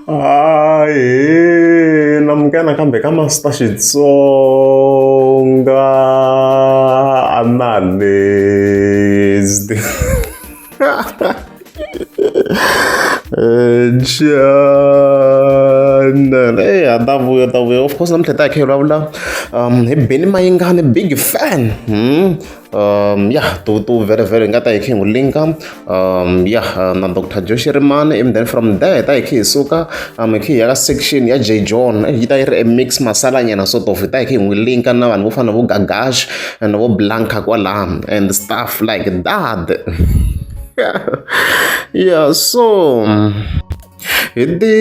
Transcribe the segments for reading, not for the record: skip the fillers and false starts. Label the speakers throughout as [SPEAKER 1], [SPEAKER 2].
[SPEAKER 1] Hayi, namukela kambe ka Master Xitsonga analyst. Channel. Hey, ta vuya. Of course, namuntlha ta khe vulavula hi Benny Mayengani, big fan. Yeah, to very nga ta hi khe n'wi linka. Yeah, na Dr. Joshi Rimani, and then from there ta hi khe hi suka hi khe hi ya ka section ya J John. Yi ta yi ri a mix masala nyana sort of. Ta hi khe hi n'wi linka na vanhu vo fana vo Gagash and vo Blanca kwala and stuff like that. Yeah, so hi ti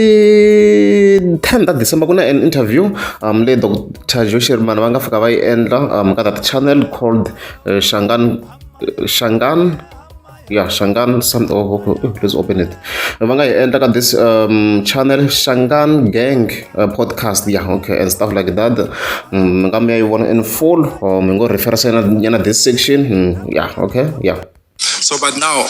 [SPEAKER 1] 10 ta December ku na an interview leyi Dr. Joshi Rimani va nga fika va yi endla ka that channel called Shangan. Yeah, Shangan, let's open it. Va nga yi endla ka this channel Shangan Gang podcast, yeah, okay, and stuff like that. Nga mi ya yi vona in full, mi ngo refer nyana this section, yeah, okay, yeah.
[SPEAKER 2] So but now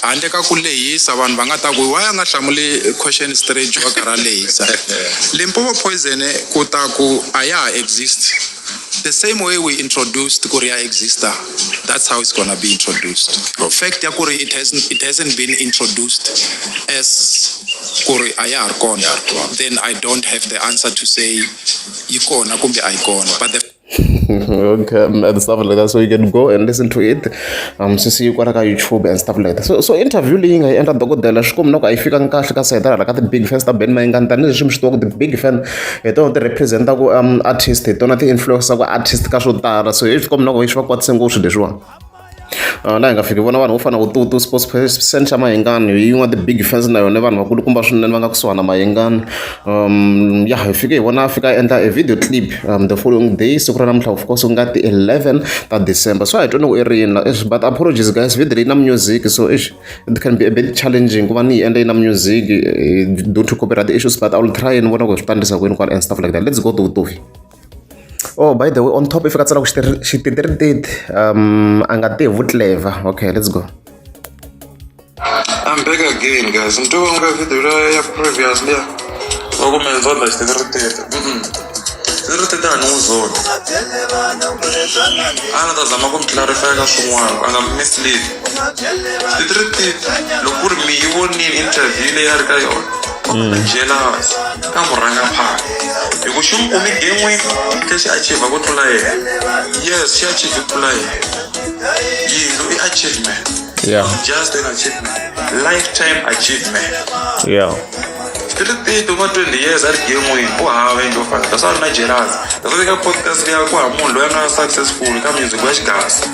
[SPEAKER 2] handle ka ku lehisa vanhu va nga ta ku why a nga hlamuli question straight wa kara lehisa Limpopo poison ku ta ku a ya exist the same way we introduced Korea exister. That's how it's gonna be introduced. Fact ya Korea it hasn't been introduced as Korea ayar kona. Then I don't have the answer to say ikona kumbe aikona, but the
[SPEAKER 1] Okay, and stuff like that, so you can go and listen to it since you got YouTube and stuff like that. So interview leyi nga yi endla dokodela xikombi loko a yi fika kahle ka sayita hala ka ti-big fans ta Benny Mayengani tanihileswi mi swi tivaka ti-big fan hi tona ti representaku artist, hi tona ti influenceaku artist ka swo tala, so hi xikombi loko hi swi va kwatiseni ngopfu swilo leswiwa. Laha hi nga fiki vona vanhu vo fana vo Tutu sports person xa Mayengani hi yin'wana ti-big fans na yona vanhu vakulukumba swinene va nga kusuhana Mayengani. Yeah, hi fike hi vona a fika a endla a video clip the following day siku ra namuntlha of course ku nga ti 11 ta December, so I don't know i rini la, but apologies guys, video leyi na music, so it can be a bit challenging ku va ni yi endla yi na music due to copyright issues, but I will try and vona ku hi swi tandisa kwini kwala and stuff like that. Let's go to Tufi. Oh, by the way, on top if I tsala ku xitirititi a nga tivi vutleva. Okay, let's go.
[SPEAKER 3] I'm back again, guys. I'm doing a video previously. Document on the xitirititi. Xitirititi a ni n'wi zona. A nga ta zama ku mi clarify ka swin'wana, a nga mislead. Xitirititi loko ku ri mi yi vonile interview leyi a ri ka yona jealous ka murangaphansi hi ku xi n'wi kumi gen'wini lexi achieve ku tlula yena. Yes, xi achieve ku tlula yena. Yindlu i achievement.
[SPEAKER 1] Yeah.
[SPEAKER 3] Just an achievement. Lifetime achievement.
[SPEAKER 1] Yeah.
[SPEAKER 3] Xitirititi ma 20 years a ri gen'wini u hava yindlu fana kasi a ri na jealous. Kasi eka podcast leyi ku hava munhu loyi a nga successful ka music wa xigasi.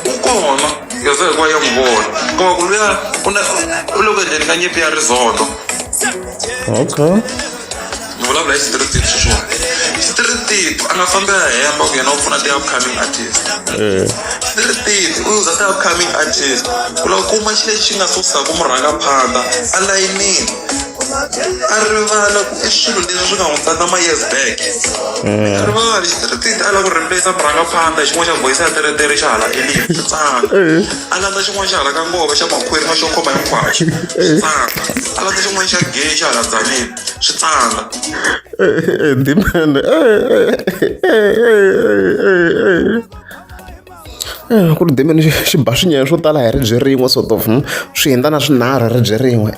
[SPEAKER 3] U kona kasi hi kwa ya n'wi vona kuma ku luya u loko endleni ka nyimpi ya rizoto.
[SPEAKER 1] Okay.
[SPEAKER 3] Ni vulavula hi xitirititi sweswiwani. Xitirititi a nga fambi a hemba ku yena u pfuna ti-upcoming artist. Xitirititi u uza ti-upcoming artist ku lava ku kuma xi lexi nga susaka murangaphansi a layinini a rivala ku i swilo leswi swi nga n'wi tsata ma-years back. A rivala xitirititi a lava ku replace murangaphansi xin'wana xa voice ya teretere xa hala elini xi tsanga a landza xin'wana xa hala ka ngova xa makhwiri na xo khoma hinkwaxo xi tsanga a landza xin'wana xa gay xa hala dzanini swi tsanga. Ku ri Demon xi ba swinyana swo tala hi ribye rin'we sort of swi hundza na swinharhu hi ribye rin'we.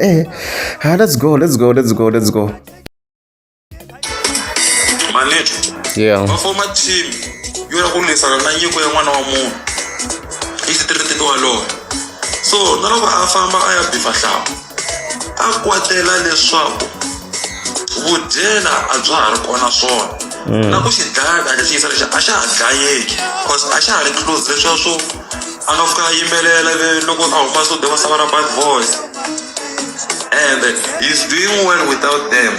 [SPEAKER 3] Let's go. Manito.
[SPEAKER 1] Yeah.
[SPEAKER 3] Va former team yo ya ku lwisana na nyiko ya n'wana wa munhu i xitirititi walowo. So na loko a famba a ya bifa hlawu a kwatela leswaku vudyela a bya ha ri kona swona na ku xi dlaya kahle xi yisa lexi a xa ha dlayeki cause a xa ha ri close leswiya swo a nga fika a yimbelela loko a huma so deva sava na bad voice and he's doing well without them.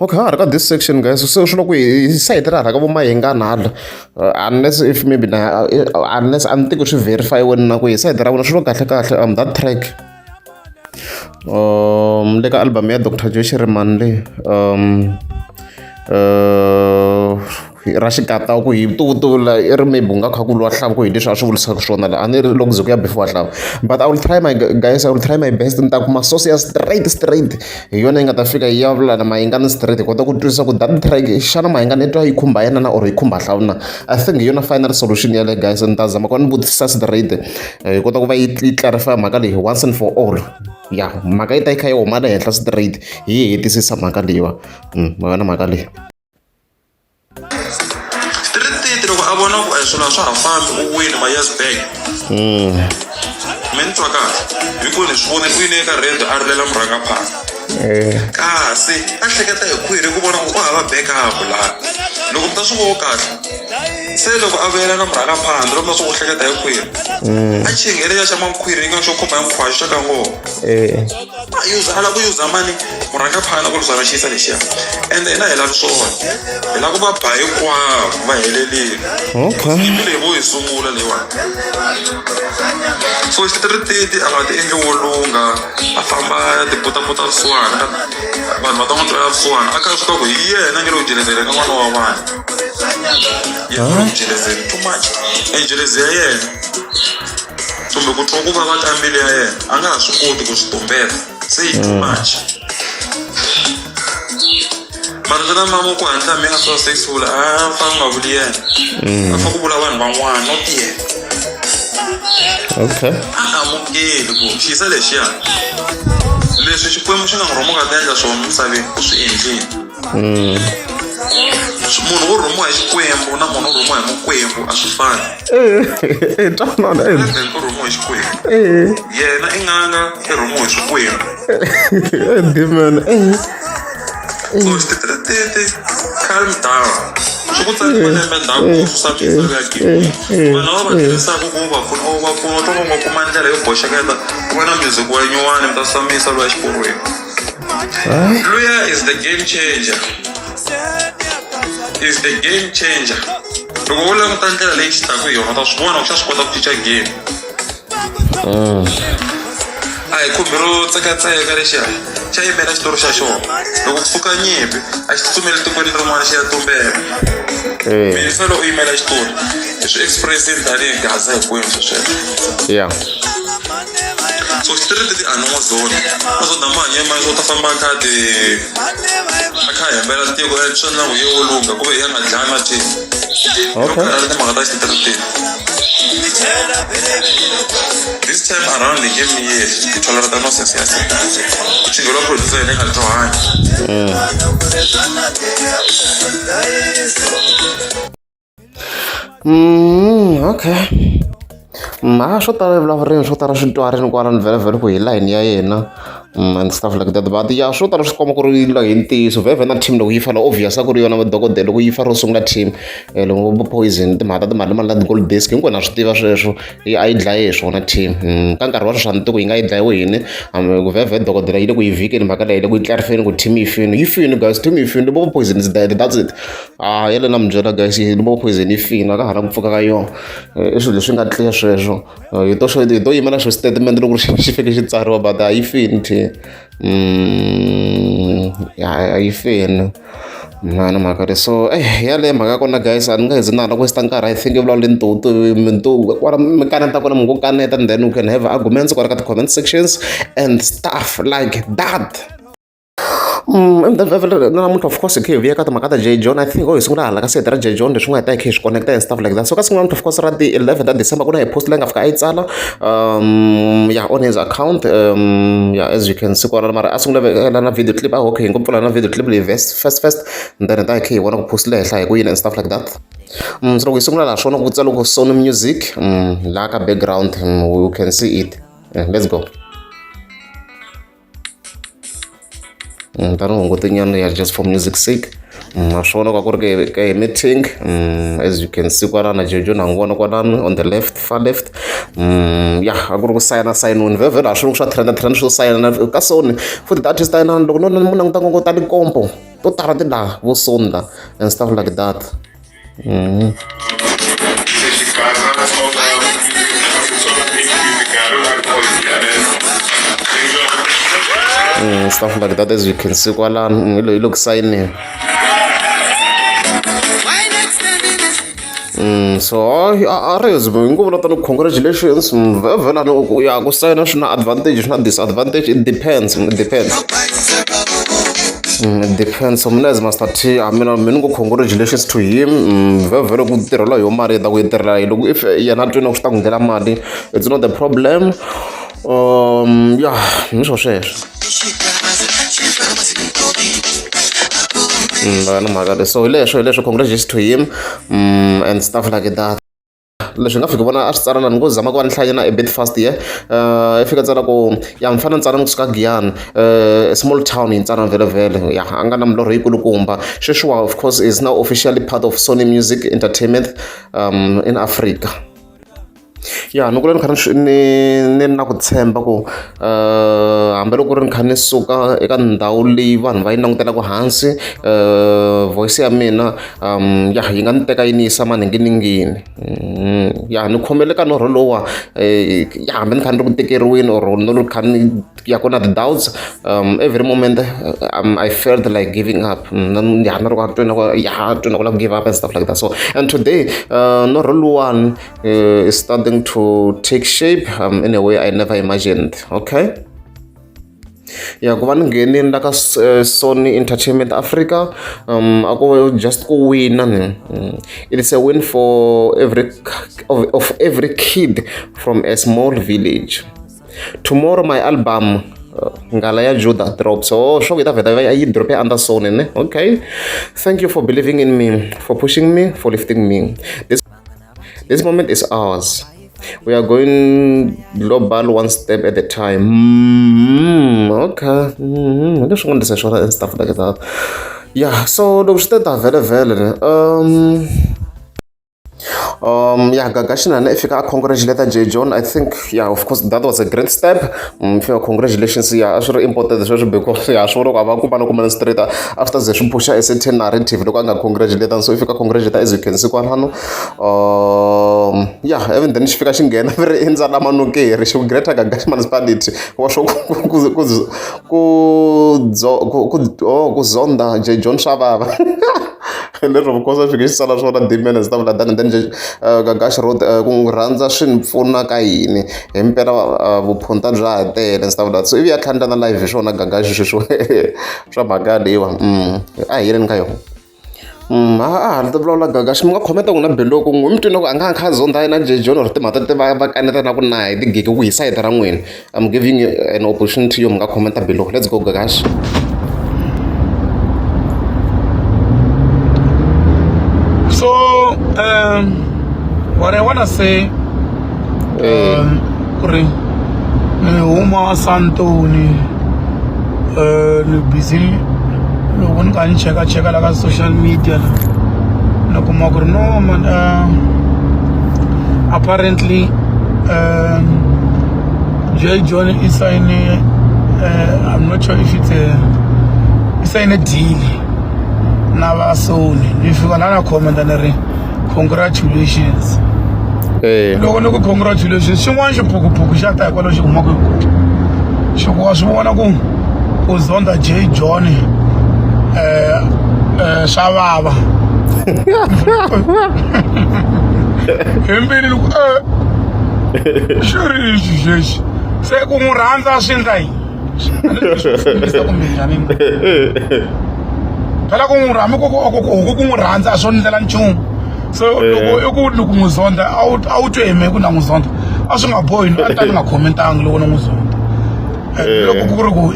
[SPEAKER 1] Okay, I got this section guys, so swi loko hi sayiti ra hala ka vo Mayengani hala unless if maybe unless I'm think swi verify wena na ku hi sayiti ra vona swi lo kahle that track le ka album ya Dr. Joshi Rimani leyi ra xikatawa ku hi tutula I ri maybe u nga kha ku lwa hlava ku hi leswi a swi vulisaka swona la a ni ri loko ze ku ya before hlava but I will try my guys I will try my best ni ta kuma source ya straight hi yona yi nga ta fika yi ya vula na mahingani straight hi kota ku twisisa ku that track xana mahingani i twa yi khumba yena na or yi khumba hlava na I think hi yona final solution ya le guys ni ta zama ku ni vutisa straight hi kota ku va yi clarify mhaka leyi once and for all ya mhaka yi ta yi kha yi huma le henhla straight hi yi hetisisa mhaka leyiwa na mhaka leyi
[SPEAKER 3] loko a vona ku swilo swa ha fambi u wini ma-years back mi ni twa kahle hikuva ni swi vone u yine eka rendo a rilela murhangaphansi kasi a hleketa hi khwiri ku vona ku u hava backup laha loko mi ta swi vona kahle se loko a vuyela na murhangaphansi loko mi ta swi ku hleketa hi khwiri a chingelexa xa makhwiri yi nga xo khoma hinkwaxo xa ka ngoma a lava ku yuza mani murhangaphansi ku lwisana xiyisa lexiya ende hina hi lavi swona hi lava ku va ba hinkwavo va helelile leyi vo hi sungula leyiwani so xitirititi a nga ti endli wolunga a famba ya ti putaputa vusiwana vanhu va ta n'wi twela vusiwana a kha swi tiva ku hi yena nge le ku jelezele ka n'wana wa vanhu yena ku jelezeli too much enjelezi ya yena kumbe ku twa ku vava ka mbilu ya yena a nga ha swi koti ku swi tumbeta se yi too much mara tana mama ku hatla mi nga swa sexual a fa nga vuli yena a fa ku vula vanhu van'wana not yena
[SPEAKER 1] okay
[SPEAKER 3] a amukeli ku xiyisa lexiya leswi xikwembu xi nga n'wi rhomaka ta endla swona misaveni u swi endlini munhu wo rhumiwa hi xikwembu na munhu wo rhumiwa hi mukwembu a swi fani
[SPEAKER 1] twanana
[SPEAKER 3] u rhumiwa hi xikwembu yena I nganga I rhumiwa hi xikwembu
[SPEAKER 1] demon
[SPEAKER 3] so xitirititi calm down swi ku tsari malembe ndhawu ku susa misava ya gimi vanhu va va tirhisaka ku va pfuna va twa va nga kuma ndlela yo boxeketa ku va na music wa nyuwani mi ta susamisa loya xiporweni luya is the game changer is the game changer loko wo languta ndlela leyi xi taka hi yona ta swi vona ku xa swi kota ku cinca game a hi khumbi ro tsekatseka lexiya xa yimela xitori xa xona loko ku pfuka nyimpi a xi tsutsumeli tikweni rin'wana xi ya tumbela mini felo u yimela xitori hi swi expressini tanihi gaza hinkwenu swesweswo
[SPEAKER 1] yeah
[SPEAKER 3] so xitiriti a ni n'wi zoni naswona mahanyelo ma swo ta famba a kha hembela tiko swi na vuye wo lunga ku ve ya nga dlaya matini loko a ri timhaka ta xitiritini this time around the game years ti tolerata no sense ya ku chingela producer yena nga twangi
[SPEAKER 1] okay swo tala vulavureni swo tala switwarini kwalani vhele ku hi line ya yena and stuff like that but ya swo tala swi komba ku ri hi ntiyiso vhele na team loko yi fala obvious a ku ri yona madokodela loko yi fa ro sungula team loko vo poison timhaka timali na gold disk hinkwenu na swi tiva sweswo a yi dlaye hi swona team ka nkarhi wa sweswi tiko yi nga yi dlayiwe yini vhele dokodela yi le ku yi vhikeni mhaka leyi le ku yi clarifeni ku team yi fini guys team yi fini vo poison is dead that's it yele na mi byela guys vo poison yi fini a ka ha na ku pfuka ka yona I swilo leswi nga clear sweswo hi to yimela swo statement loko xi fike xi tsariwa but a yi fini team a yi fini na mhaka leyi so yaleyo mhaka kona guys a ni nga hezi na hala waste nkarhi I think vulavula ntutu kwala mi kaneta kwala mi ngo kaneta and then we can have arguments kwala ka ti-comment sections and stuff like that namuntlha of course khe hi vuya ka timhaka ta J John I think hi sungula hala ka sete ra J John leswi nga hi ta hi khe hi swi connecta and stuff like that so ka sungula namuntlha of course ra ti 11 ta December ku na hi post leyi nga fika a yi tsala on his account as you can see kwala mara a sungula na video clip okay hi ngo pfula na video clip leyi first and then ta hi khe hi vona ku post le henhla hi ku yini and stuff like that so loko hi sungula la swona ku tsala ku Sony Music la ka background you can see it let's go tani hungutenyana ya just for music sake naswona kwa ku ri ka hi meeting as you can see kwalana Jojo na ngona kwalana on the left far left a ku ri ku sayiniwini vhele a swi swa trend swo sayina ka Sony futhi the artist ayina loko no munhu languta ngopfu ta tikompo to tala ti laha vo Sony la and stuff like that stuff like that as you can see kwalana hi loku sayiniwa So arezi nguvula tani congratulations vhela ya ku sayina swi na advantage swi na disadvantage it depends it depends so mina as master T mina ni ku congratulations to him vhele ku tirhela yo mali ta ku yi tirhela hi loko if yena twini ku swi ta ku ndlela mali it's not the problem yeah ni swo sweswo so leswo congratulations to him and stuff like that leswi nga fika vona a swi tsala lani ngo zama ku va ni hlayana a bit fast ye i fika tsala ku ya mfana ni tsala ni kusuka Giyani small town yi tsala vhele ya a nga na milorho yikulukumba sweswiwa of course is now officially part of Sony Music Entertainment in Africa ya ni kule ni kha ni na ku tshemba ku hambiloko ri ni kha ni suka eka ndhawu leyi vanhu va yi langutelaka hansi voice ya mina ya yi nga ni teka yi ni yisa maninginingini ya ni khomele ka norho lowa ya hambi ni kha ni ri ku tekeriweni or ni kha ni ya ku na ti-doubts every moment I felt like giving up ya ni ri ku twina ku lava ku give up and stuff like that so and today norho luwani is starting to take shape in a way I never imagined. Okay. Yeah, ku va ni nghenini la ka Sony Entertainment Africa ako just ku wina ni it is a win for every kid from a small village. Tomorrow my album Ngala ya Judah drops. So show it I drop it under Sony ne? Okay. Thank you for believing in me, for pushing me, for lifting me. This moment is ours. We are going global one step at a time. Okay. I just want to say and stuff like that. Yeah, so those that are very yeah, Gagashina, if you can congratulate J. John, I think, yeah, of course, that was a great step. Congratulations, yeah, I should important because, yeah, sure, straight after the push a certain narrative, look at congratulate, and so if you can congratulate, as you can see, yeah, even then, if you can get every in Zalamanuke, Rishu Greta Gagashman's bandit, was Zonda, J. John Shababa. And then of course I forget Salah Shoda Demon and stuff like that. And then Gagash wrote Ranza Shin Funa Kaini, Emperor Punta Jade and stuff like that. So if you can't live Shona Gagash Shabagadi, I didn't go. The blog Gagash Mo comment on a below to know Anka Zonda and J. John or the Mata Canada night, the gig we side around win. I'm giving you an opportunity to comment below. Let's go, Gagash.
[SPEAKER 4] So, what I want to say, Uma Santo ni busy, no one can check like social media. No, man. Apparently, J. John is signing. I'm not sure if it's a deal. Now, so if you can comment on congratulations. No, congratulations. She wants you to shut up. She was one of them who's on the J. Johnny Shababa. Sure, say, Kumuranza Shintai. Phela kungirama kungirandza sonela nchumu so loko loko nguzonda awutweme kuna nguzonda asingabhoyi atani ngakhomentanga loko nguzonda loko kuri ku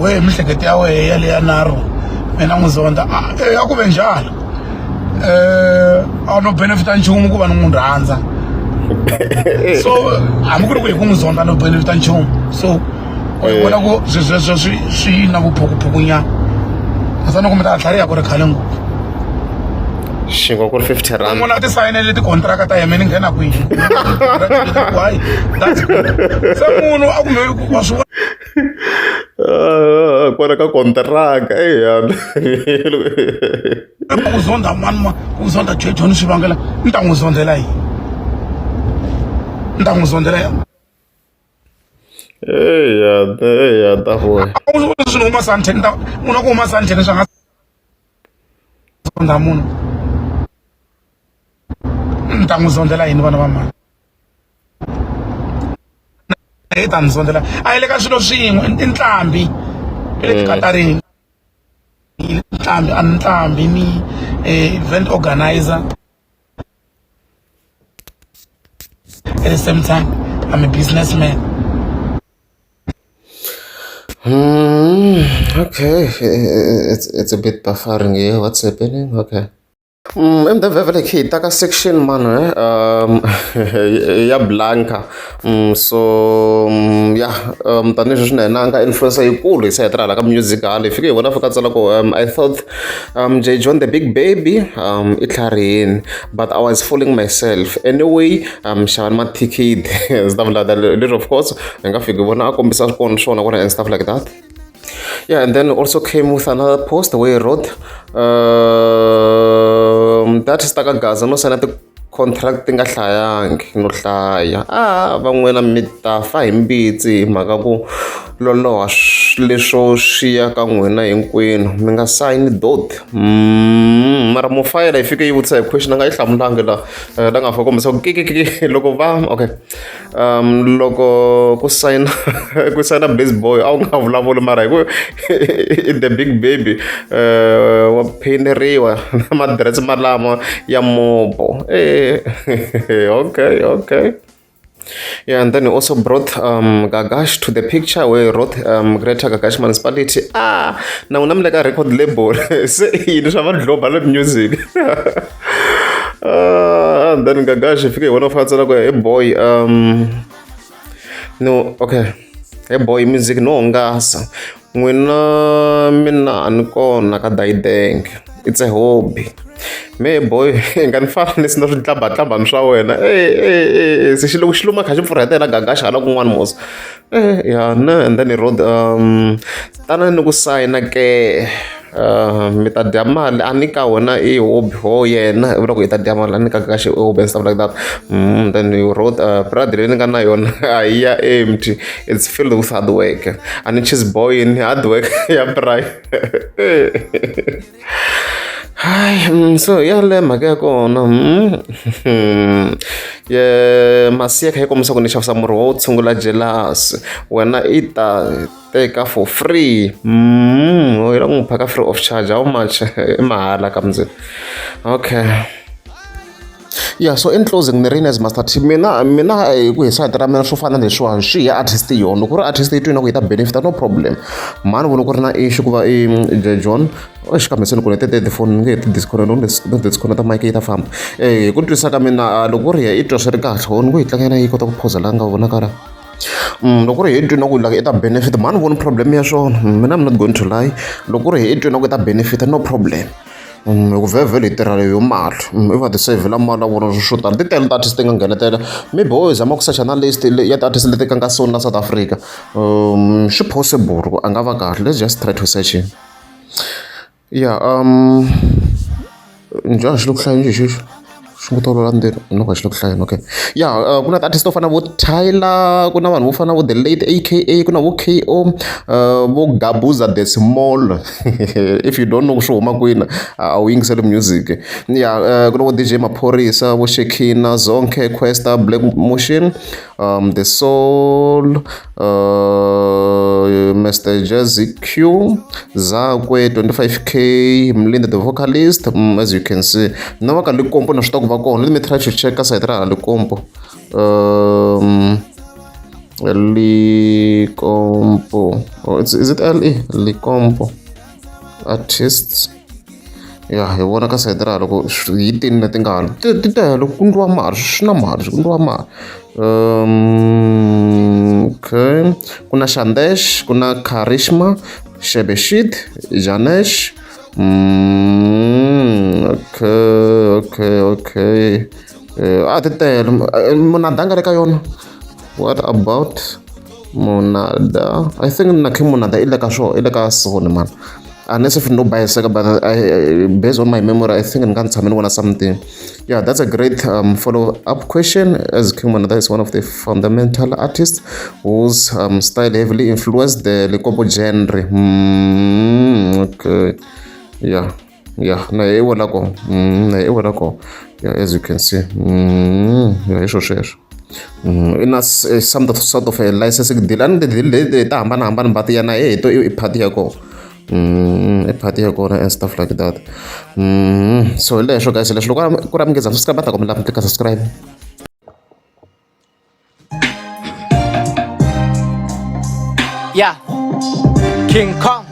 [SPEAKER 4] we imihleketo ya we yale ya naro mina nguzonda akube njalo awuno benefita nchumu kuba ngirandza so amukuri ku nguzonda no benefita nchumu so wona ku swi na vuphukuphukunya asana kumeta atlhari ya ku ri khale ngopfu
[SPEAKER 1] xingo ku ri 50 rand
[SPEAKER 4] mona ti sayinele tikontraka ta yena ni nghena kwihi why that's good se munhu a kumbe wa swi
[SPEAKER 1] kwala ka kontraka
[SPEAKER 4] uzonda mani uzonda John Shivangela ni ta n'wi zondela yini ni ta n'wi zondela yini
[SPEAKER 1] ta boy
[SPEAKER 4] swi huma santeni munhu ku huma santeni swa nga zonda munhu ni ta n'wi zondzela yini vana va mani i ta ni zondzela a yi le ka swilo swin'we i ntlambi i le tikatarini ntlambi ni event organizer at the same time I'm a businessman.
[SPEAKER 1] Okay, it's a bit buffering here. What's happening? Okay. Emdavevele khi taka section mano ya Blanca. Tani leswi na hina nga influencer yikulu hi sa tirhala ka music hale fike hi vona fika tsala ko I thought J John the Big Baby i tlharihini, but I was fooling myself anyway. Xavani mathikithi stuff like that, little of course hi nga fiki vona a kombisa swikona swona kona and stuff like that. Yeah, and then also came with another post where he wrote that is taka Gaza no sign the contract ti nga hlayangi no hlaya van'wena mi ta fa hi mbitsi hi mhaka ku loloha leswo swi ya ka n'wina hinkwenu mi nga sign dot mara mufayela yi fike yi vutisa hi question a nga yi hlamulangi la nga fa kombisa ku kiki loko okay loko ku sayina Blaze Boy a wu nga vulavuli mara hi ku the Big Baby wa phineriwa na madirese malama ya mobo okay. Yeah, and then he also brought Gagash to the picture where he wrote Greater Gagash Municipality. Now I'm like a record label. Say you know global music. And then Gagash, if you want to find hey boy, no, okay. Hey boy, music no ngasa. When mina anko nakadaideng. It's a hobby. Me boy, nganifana lesina swi tlamba swa wena. Se xiluma kha xi pfurhetela Gagash hala kun'wana mos. And then he wrote tana ni ku sayina ke mi ta dya mali a ni ka wena i hobby ho yena vula ku hi ta dya mali a ni ka Gagash hobby and stuff like that. Then he wrote brother leyi ni nga na yona a hi ya empty, it's filled with hard work. And she's boy in hard work ya braai. So yale mhaka ya kona masiya kha yi kombisa ku ni xavisa murhi wo tshungula jealous, wena i ta teka for free u yi la ku n'wi phaka free of charge. How much? I mahala ka muzini. Okay. Yeah, so in closing ni rini as master team mina hi ku hi sayiti ra mina swo fana leswiwa swi ya artist yona loko ku ri artist yi twina ku yi ta benefita no problem mani vona ku ri na issue ku va i J John xikambe se ni ku nete phone ni nge ti disconnect mic yi ta famba hi ku twisisa ka mina loko ku ri hi twa swi ri kahle ni ku hi tlangela yi kota ku phosa la nga vonaka ra loko ku ri hi twina ku like i ta benefit mani vona problem ya swona mina I'm not going to lie. Loko ku ri hi twina ku i ta benefit no problem. Ku vhele hi tirha leyo mali i va tisavhela mali na vona swo tala ti tele ti-artist ti nga nghenetela maybe ho zama ku searcha na list ya ti-artist leti ka nga soni na South Africa swi possible ku a nga va kahle. Let's just try to search him. Yeah, njhani xi le ku hlayeni xexo xi ngo tolola ndzeni noko xi le ku hlayeni. Okay, yeah, ku na ti-artist to fana vo Tyler, ku na vanhu vo fana vo The Late aka, ku na vo KO, vo Gabuza the Small. If you don't know swi huma kwini a wu yingiseli music. Yeah, ku na vo DJ Maphorisa, vo Shekina, Zonke, Questa, Black Motion, The Soul, Mr. Jazzy Q, Zakwe 25K, Mlinda the vocalist. As you can see na va ka Likompo na swi ta ku va kona. Let me try to check ka site ra Likompo. Likompo, is it LE? Likompo artists. Yeah, hi vona ka site ra loko hi tini leti nga hala ti tele ku ndliwa mali swi na mali ku ndliwa mali. Okay, ku na Shandesh, ku na Karishma, Shebeshit, Janesh. Okay. Ti tele. Monada nga le ka yona. What about Monada? I think nakhi Monada i le ka Sony man. Unless if no bias, but based on my memory, I think I can tell something. Yeah, that's a great follow-up question, as King Monada is one of the fundamental artists whose style heavily influenced the Likompo genre. Okay. Yeah. Na e wala ko. Yeah, as you can see. Yeah, sure. In a some sort of a licensing deal, and the deal hambana but yana to party ago. A party ago and stuff like that. So let's show guys, let's look at what I'm getting subscribe.
[SPEAKER 5] Yeah, King Kong.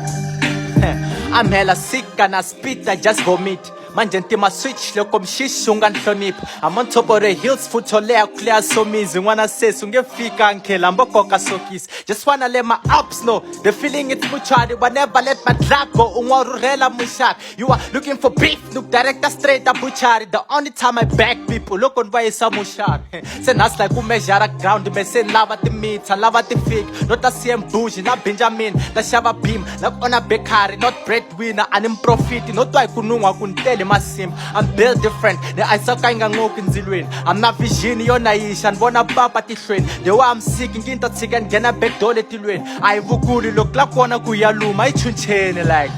[SPEAKER 5] I'm hella sick and I spit, I just vomit. Manje ntima switch loko mshishi unganhlonipha. I'm on top of the hills futhi olea clear somizi ngwana sesi ungefika nkhela mbokoka sokisi. Just wanna let my ups know the feeling it's mutual, but never let my drag go ungwarurela mushak. You are looking for beef, look director straight up butchery. The only time I back people look on by some mushar. Send us like measure ground me send lava the meat and lava the fig. Not a CM Bush, not Benjamin, the Shava Beam, not on a bakery, not breadwinner, and in profit, not like kununga kuntele. I'm built different. The Isakanga Ngokin Zilwin. I'm not vision, you're naish and bona papa tishwin. The way I'm seeking into chicken, gonna back dollar till win. I would look like one of Kuyalu, my chunchain like.